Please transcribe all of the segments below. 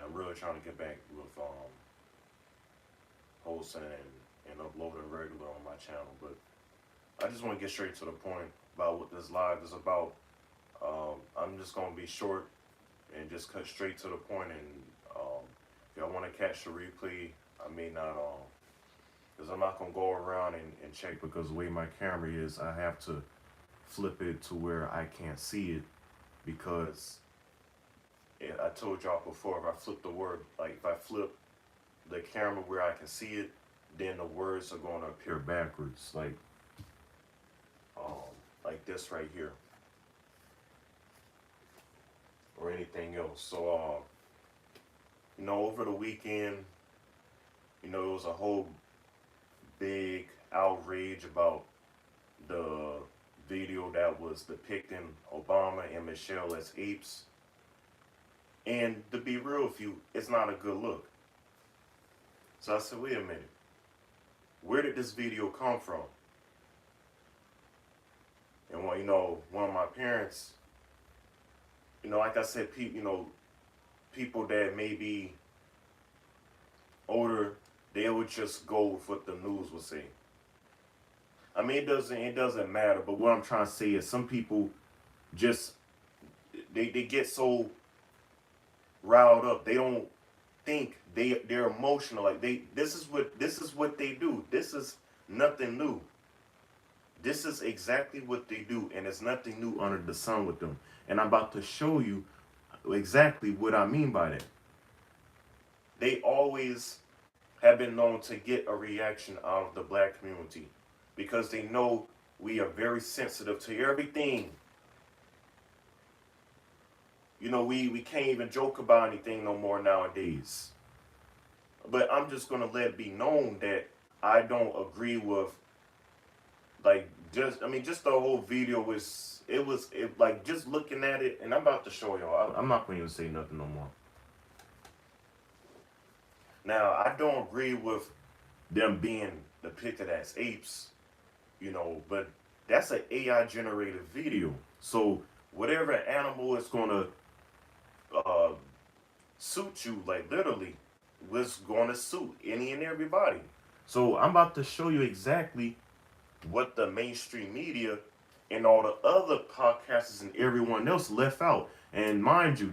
I'm really trying to get back with hosting and uploading regular on my channel. But I just want to get straight to the point about what this live is about. I'm just gonna be short and just cut straight to the point. And if y'all want to catch the replay, I may not because I'm not gonna go around and check, because the way my camera is, I have to flip it to where I can't see it, because I told y'all before, if I flip the word, like if I flip the camera where I can see it, then the words are going to appear backwards, like this right here, or anything else. So, over the weekend, it was a whole big outrage about the video that was depicting Obama and Michelle as apes. And to be real with you, it's not a good look. So I said, wait a minute. Where did this video come from? And one of my parents, like I said, people that may be older, they would just go with what the news would say. I mean, it doesn't matter, but what I'm trying to say is some people just they get so riled up. They don't think, they're emotional. Like this is what they do. This is nothing new. This is exactly what they do, and it's nothing new under the sun with them. And I'm about to show you exactly what I mean by that. They always have been known to get a reaction out of the black community, because they know we are very sensitive to everything. We can't even joke about anything no more nowadays. But I'm just going to let it be known that I don't agree with, just the whole video was like, just looking at it, and I'm about to show y'all. I'm not going to even say nothing no more. Now, I don't agree with them being depicted as apes, but that's an AI generated video. So whatever animal is going to suit you, like literally, was going to suit any and everybody. So I'm about to show you exactly what the mainstream media and all the other podcasters and everyone else left out. And mind you,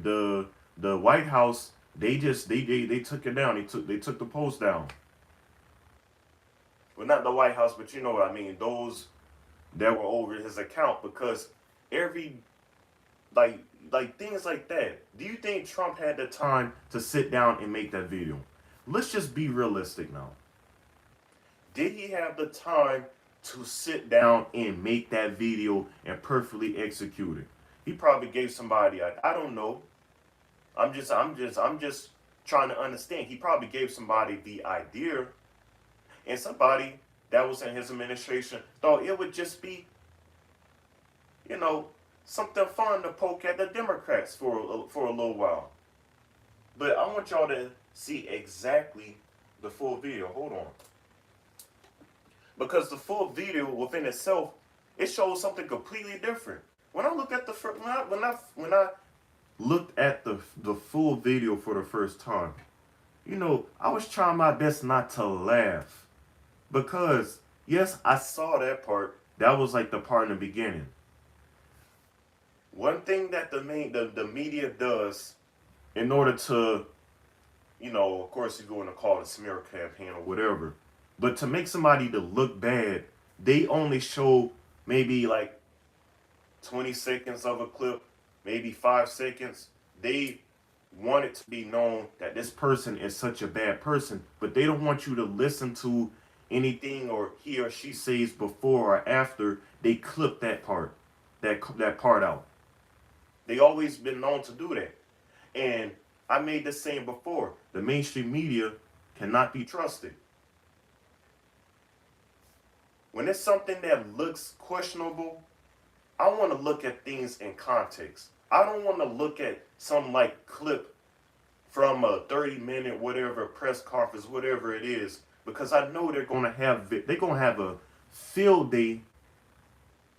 the White House, they took it down. They took the post down. Well, not the White House, but you know what I mean. Those that were over his account, because every like things like that. Do you think Trump had the time to sit down and make that video? Let's just be realistic now. Did he have the time to sit down and make that video and perfectly execute it? He probably gave somebody, I don't know. I'm just trying to understand. He probably gave somebody the idea, and somebody that was in his administration thought it would just be, something fun to poke at the Democrats for a little while. But I want y'all to see exactly the full video. Hold on. Because the full video within itself, it shows something completely different. When I look at when I looked at the full video for the first time, I was trying my best not to laugh, because yes, I saw that part. That was like the part in the beginning. One thing that the media does in order to, of course, you're going to call it a smear campaign or whatever, but to make somebody to look bad, they only show maybe like 20 seconds of a clip, maybe 5 seconds. They want it to be known that this person is such a bad person, but they don't want you to listen to anything or he or she says before or after they clip that part out. They always been known to do that. And I made the same before. The mainstream media cannot be trusted. When it's something that looks questionable, I want to look at things in context. I don't want to look at some clip from a 30-minute whatever press conference, whatever it is, because I know they're gonna have a field day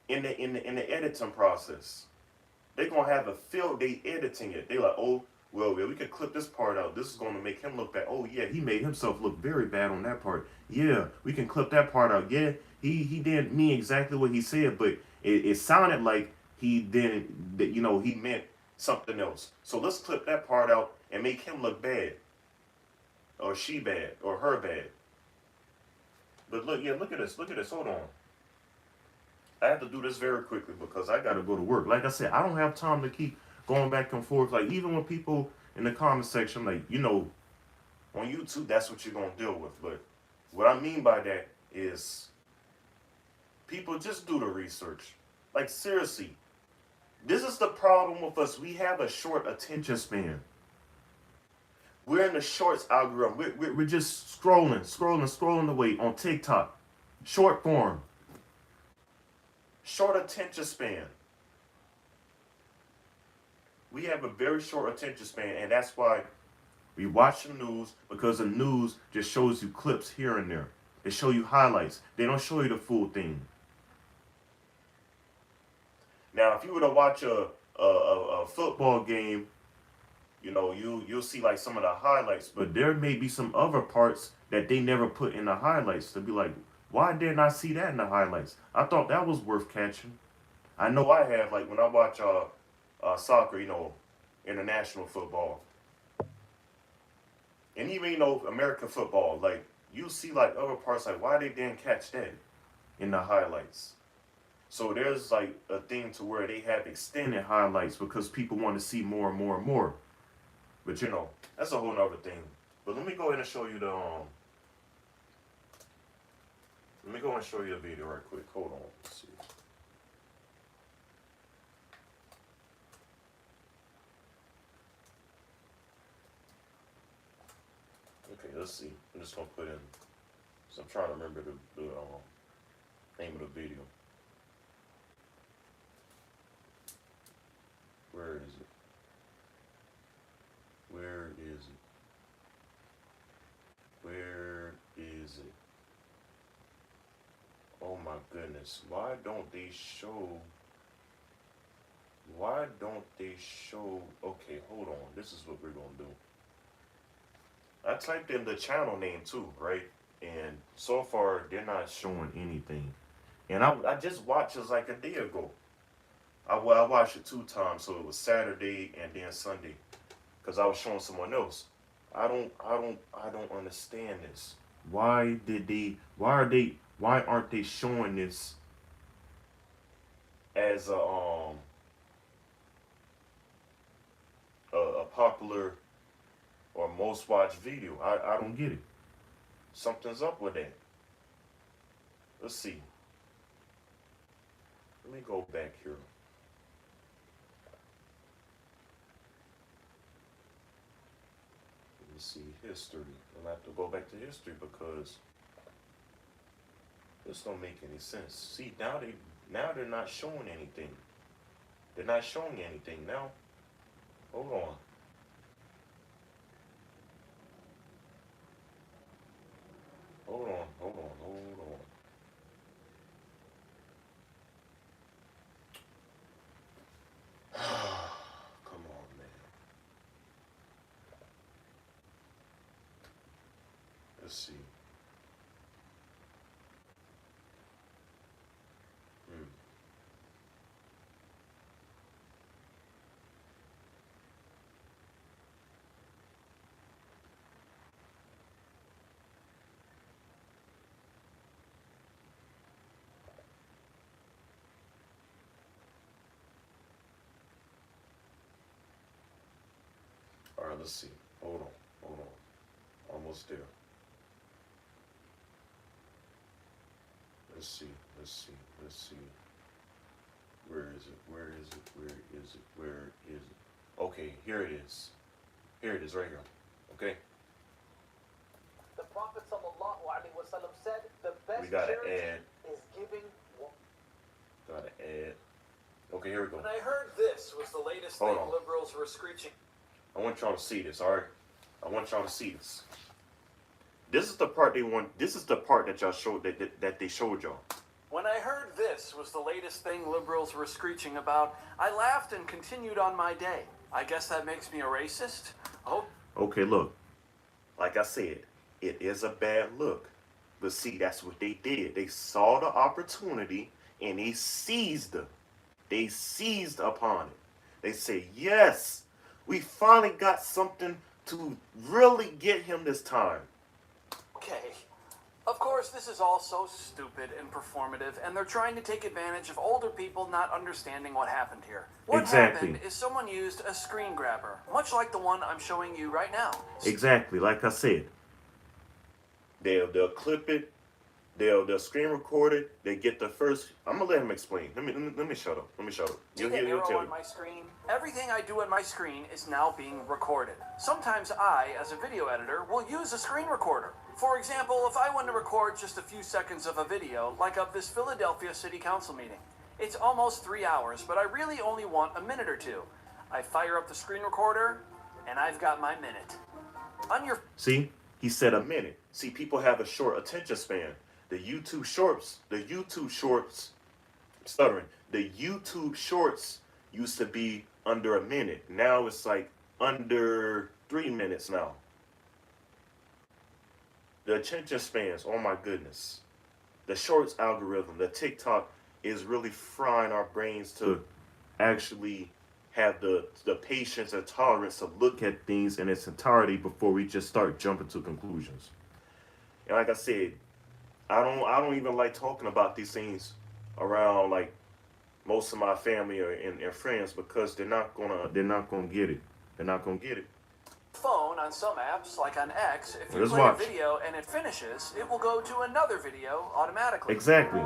in the editing process. They're gonna have a field day editing it. They're like, oh, well, yeah, we can clip this part out. This is going to make him look bad. Oh yeah, he made himself look very bad on that part. Yeah, we can clip that part out. Yeah, he didn't mean exactly what he said, but it sounded like he didn't. That he meant something else. So let's clip that part out and make him look bad, or she bad, or her bad. But look, yeah, look at this. Look at this. Hold on. I have to do this very quickly because I gotta go to work. Like I said, I don't have time to keep going back and forth. Like even when people in the comment section, like on YouTube, that's what you're gonna deal with. But what I mean by that is people just do the research. Like seriously, this is the problem with us. We have a short attention span. We're in the shorts algorithm. We're just scrolling away on TikTok. Short form. Short attention span. We have a very short attention span, and that's why we watch the news, because the news just shows you clips here and there. They show you highlights. They don't show you the full thing. Now, if you were to watch a football game, you'll see like some of the highlights, but there may be some other parts that they never put in the highlights to be like, why didn't I see that in the highlights? I thought that was worth catching. I know I have, like when I watch soccer, international football. And even, American football, like you see like other parts, like why they didn't catch that in the highlights. So there's like a thing to where they have extended highlights because people want to see more and more and more. But that's a whole nother thing. But let me go ahead and show you let me go and show you a video right quick. Hold on. Let's see. Okay, let's see. I'm just gonna put in. So I'm trying to remember the name of the video. Where is it? Where is it? Where is it? Oh my goodness. Why don't they show? Okay, hold on. This is what we're going to do. I typed in the channel name too, right? And so far, they're not showing anything. And I just watched it like a day ago. I watched it 2 times, so it was Saturday and then Sunday, because I was showing someone else. I don't understand this. Why aren't they showing this as a popular or most watched video? I don't get it. Something's up with that. Let's see. Let me go back here. Let's see, history. I'll have to go back to history because this don't make any sense. See, now they're not showing anything. They're not showing anything now. Hold on. Hold on. Come on, man. Let's see. All right, let's see. Hold on. Almost there. Let's see. Where is it? Okay, here it is. Right here. Okay. The Prophet ﷺ said the best We gotta charity add. is giving. Gotta add. Okay, here we go. When I heard this was the latest Hold thing on. liberals were screeching. I want y'all to see this, alright? I want y'all to see this. This is the part they want. This is the part that y'all showed that they showed y'all. When I heard this was the latest thing liberals were screeching about, I laughed and continued on my day. I guess that makes me a racist? Oh. Okay, look. Like I said, it is a bad look. But see, that's what they did. They saw the opportunity and they seized it. They seized upon it. They said, yes, we finally got something to really get him this time. Okay. Of course, this is all so stupid and performative, and they're trying to take advantage of older people not understanding what happened here. What Exactly. happened is someone used a screen grabber, much like the one I'm showing you right now. Exactly, like I said. They'll clip it, they'll screen record it, they get the first. I'm gonna let him explain. Let me shut up. See the arrow on my screen? Everything I do on my screen is now being recorded. Sometimes I, as a video editor, will use a screen recorder. For example, if I want to record just a few seconds of a video, like of this Philadelphia City Council meeting. It's almost 3 hours, but I really only want a minute or two. I fire up the screen recorder, and I've got my minute. On your... See, he said a minute. See, people have a short attention span. The YouTube shorts, stuttering. The YouTube shorts used to be under a minute. Now it's like under 3 minutes now. The attention spans, oh my goodness. The shorts algorithm, the TikTok is really frying our brains to actually have the patience and tolerance to look at things in its entirety before we just start jumping to conclusions. And like I said, I don't even like talking about these things around like most of my family and friends because they're not gonna get it. They're not gonna get it. Phone on some apps, like on X, if you Let's play watch. a video and it finishes, it will go to another video automatically. Exactly.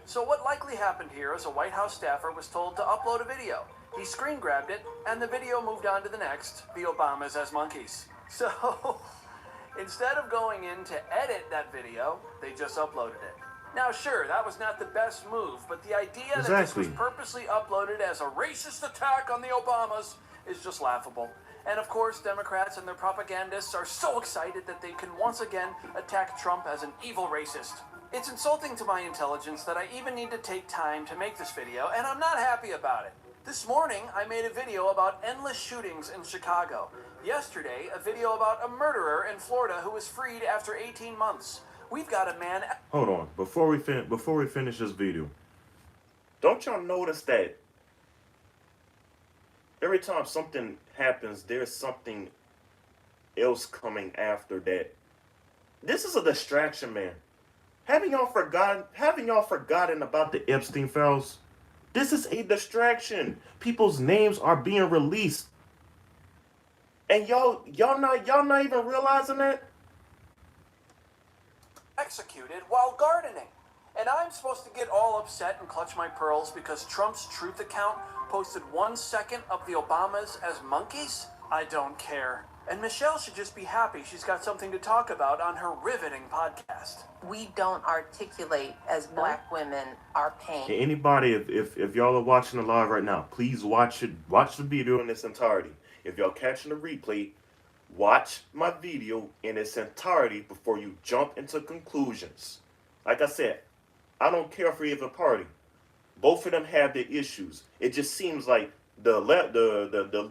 So what likely happened here is a White House staffer was told to upload a video. He screen grabbed it, and the video moved on to the next, the Obamas as monkeys. So instead of going in to edit that video, they just uploaded it. Now, sure, that was not the best move, but the idea that this was purposely uploaded as a racist attack on the Obamas is just laughable. And of course, Democrats and their propagandists are so excited that they can once again attack Trump as an evil racist. It's insulting to my intelligence that I even need to take time to make this video, and I'm not happy about it. This morning, I made a video about endless shootings in Chicago. Yesterday, a video about a murderer in Florida who was freed after 18 months. We've got a man... Hold on. Before we finish this video, don't y'all notice that every time something happens, there's something else coming after that? This is a distraction, man. Haven't y'all forgotten about the Epstein files? This is a distraction. People's names are being released. And y'all not even realizing that? Executed while gardening. And I'm supposed to get all upset and clutch my pearls because Trump's Truth account posted 1 second of the Obamas as monkeys? I don't care. And Michelle should just be happy she's got something to talk about on her riveting podcast. We don't articulate as black women our pain. Anybody, if y'all are watching the live right now, please watch the video in its entirety. If y'all catching the replay, watch my video in its entirety before you jump into conclusions. Like I said, I don't care for either party. Both of them have their issues. It just seems like the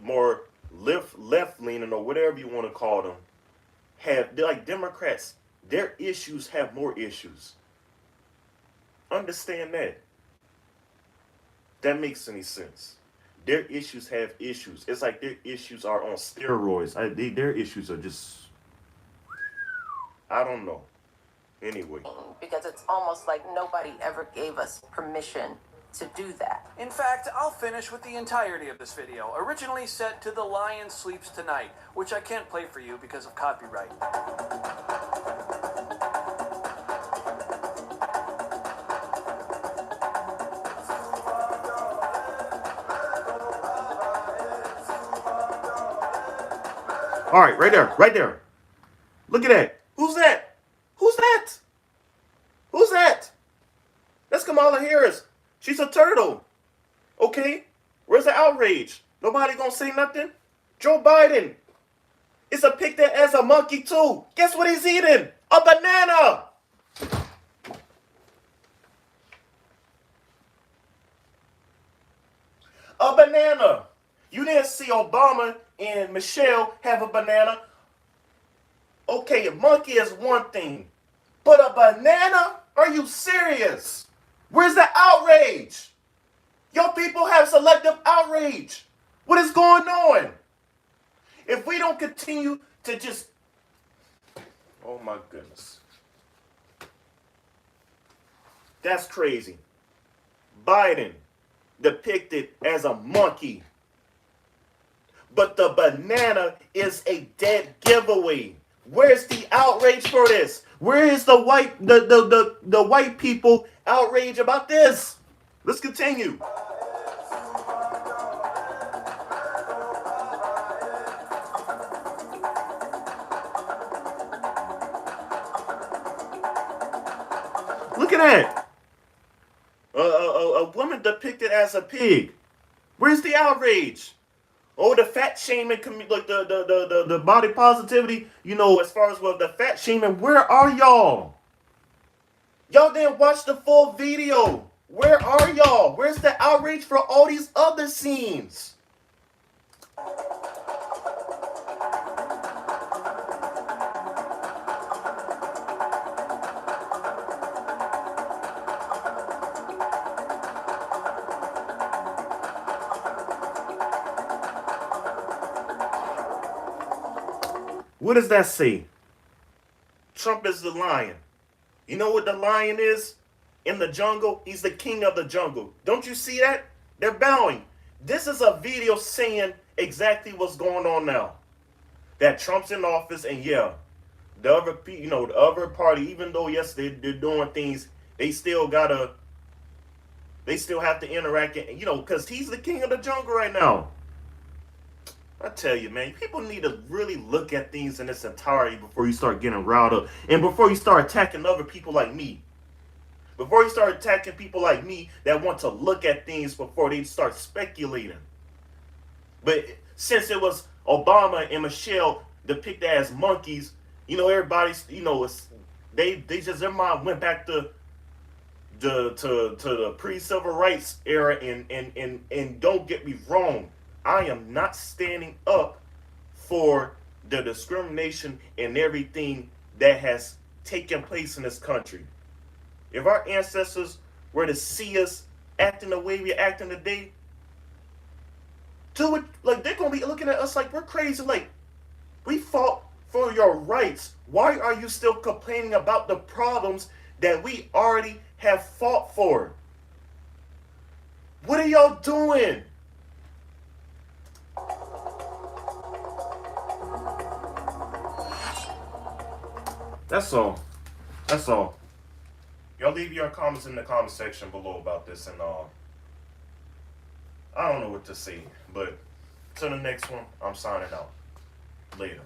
more left leaning or whatever you want to call them they're like Democrats. Their issues have more issues. Understand that. That makes any sense. Their issues have issues. It's like their issues are on steroids. Their issues are just, I don't know. Anyway. Because it's almost like nobody ever gave us permission to do that. In fact, I'll finish with the entirety of this video, originally set to The Lion Sleeps Tonight, which I can't play for you because of copyright. All right, right there. Look at that. Who's that? Who's that? That's Kamala Harris. She's a turtle. Okay? Where's the outrage? Nobody gonna say nothing? Joe Biden is depicted as a monkey too. Guess what he's eating? A banana. A banana. You didn't see Obama and Michelle have a banana. Okay, a monkey is one thing. But a banana? Are you serious? Where's the outrage? Your people have selective outrage. What is going on? If we don't continue to just... Oh my goodness. That's crazy. Biden depicted as a monkey. But the banana is a dead giveaway. Where's the outrage for this? Where is the white people outrage about this? Let's continue. Look at that. A woman depicted as a pig. Where's the outrage? Oh, the fat shaming, like the body positivity, you know, as far as well, the fat shaming, where are y'all? Y'all didn't watch the full video. Where are y'all? Where's the outrage for all these other scenes? What does that say? Trump is the lion. You know what the lion is? In the jungle, he's the king of the jungle. Don't you see that? They're bowing. This is a video saying exactly what's going on now. That Trump's in office, and yeah, the other, you know, the other party, even though yes, they're doing things, they still have to interact, and you know, because he's the king of the jungle right now. I tell you, man, people need to really look at things in its entirety before you start getting riled up. And before you start attacking other people like me. Before you start attacking people like me that want to look at things before they start speculating. But since it was Obama and Michelle depicted as monkeys, you know, everybody's, you know, they just, their mind went back to the pre-civil rights era. And don't get me wrong. I am not standing up for the discrimination and everything that has taken place in this country. If our ancestors were to see us acting the way we're acting today, like they're gonna be looking at us like we're crazy. Like, we fought for your rights. Why are you still complaining about the problems that we already have fought for? What are y'all doing? That's all. That's all. Y'all leave your comments in the comment section below about this, and I don't know what to say, but till the next one, I'm signing out. Later.